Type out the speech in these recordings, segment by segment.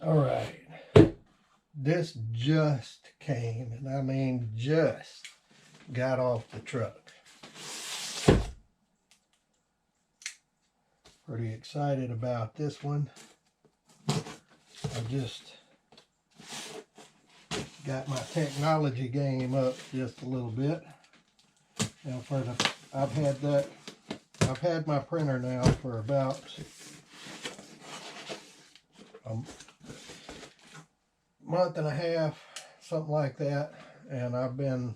All right, this just came, and I mean just got off the truck. Pretty excited about this one. I just got my technology game up just a little bit. Now I've had my printer now for about a month and a half, something like that, and I've been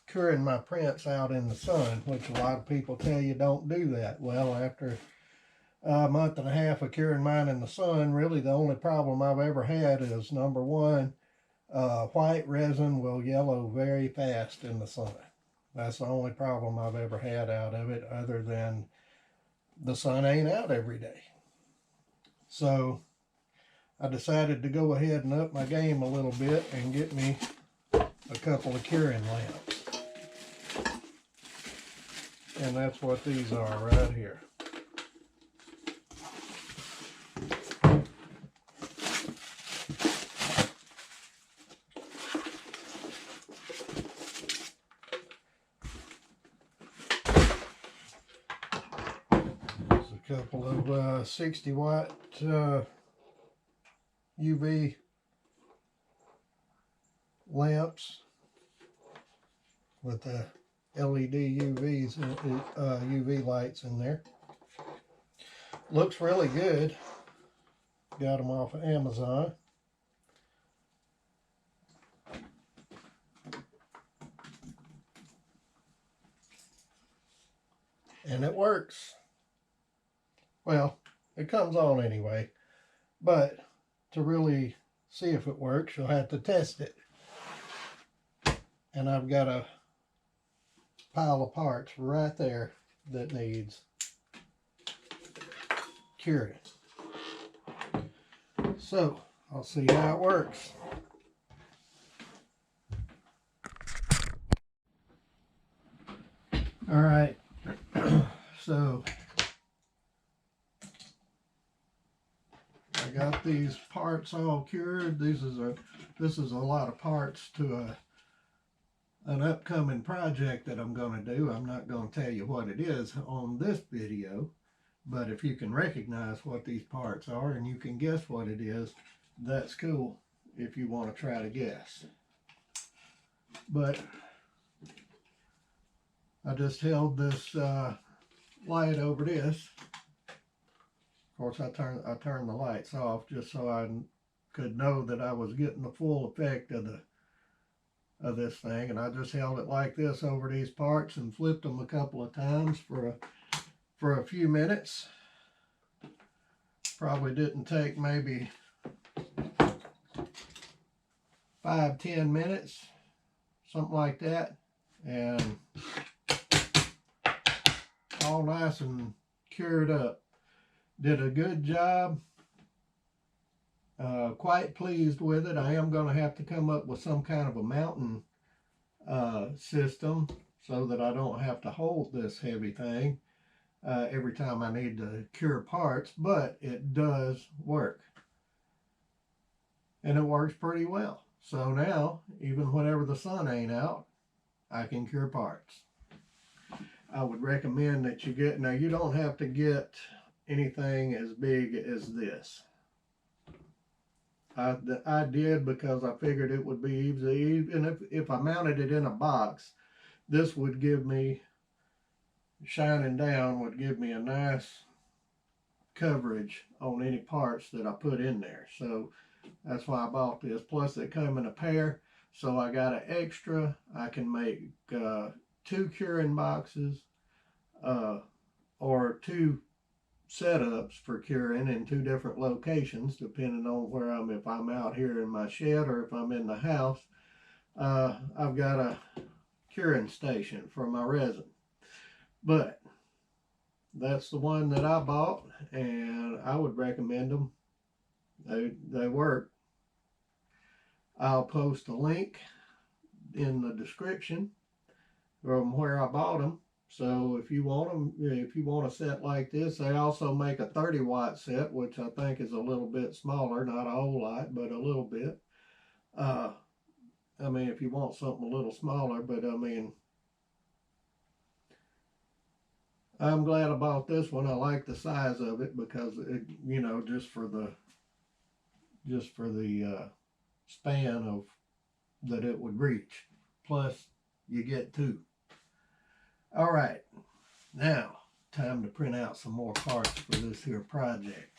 curing my prints out in the sun, which a lot of people tell you don't do that. Well, after a month and a half of curing mine in the sun, really the only problem I've ever had is, number one, white resin will yellow very fast in the sun. That's the only problem I've ever had out of it, other than the sun ain't out every day. So I decided to go ahead and up my game a little bit and get me a couple of curing lamps. And that's what these are right here. There's a couple of 60 watt UV lamps with the LED UV lights in there. Looks really good. Got them off of Amazon. And it works. Well, it comes on anyway, but to really see if it works, you'll have to test it. And I've got a pile of parts right there that needs curing. So I'll see how it works. All right, so I got these parts all cured. This is a lot of parts to an upcoming project that I'm going to do. I'm not going to tell you what it is on this video, but if you can recognize what these parts are and you can guess what it is, that's cool if you want to try to guess. But I just held this light over this. Of course, I turned the lights off just so I could know that I was getting the full effect of this thing, and I just held it like this over these parts and flipped them a couple of times for a few minutes. Probably didn't take maybe 5-10 minutes, something like that, and all nice and cured up. Did a good job. Quite pleased with it. I am going to have to come up with some kind of a mounting system so that I don't have to hold this heavy thing every time I need to cure parts, but it does work. And it works pretty well. So now, even whenever the sun ain't out, I can cure parts. I would recommend that you get, now you don't have to get anything as big as this. I did because I figured it would be easy. Even if I mounted it in a box, this would give me, shining down would give me a nice coverage on any parts that I put in there. So that's why I bought this. Plus they come in a pair, so I got an extra. I can make 2 curing boxes or 2 setups for curing in 2 different locations, depending on where if I'm out here in my shed or if I'm in the house. I've got a curing station for my resin. But that's the one that I bought, and I would recommend them. They work. I'll post a link in the description from where I bought them, So if you want them, if you want a set like this, they also make a 30-watt set, which I think is a little bit smaller, not a whole lot, but a little bit. I mean, if you want something a little smaller, but I mean, I'm glad I bought this one. I like the size of it because it, you know, just for the span of that it would reach. Plus, you get two. All right, now time to print out some more parts for this here project.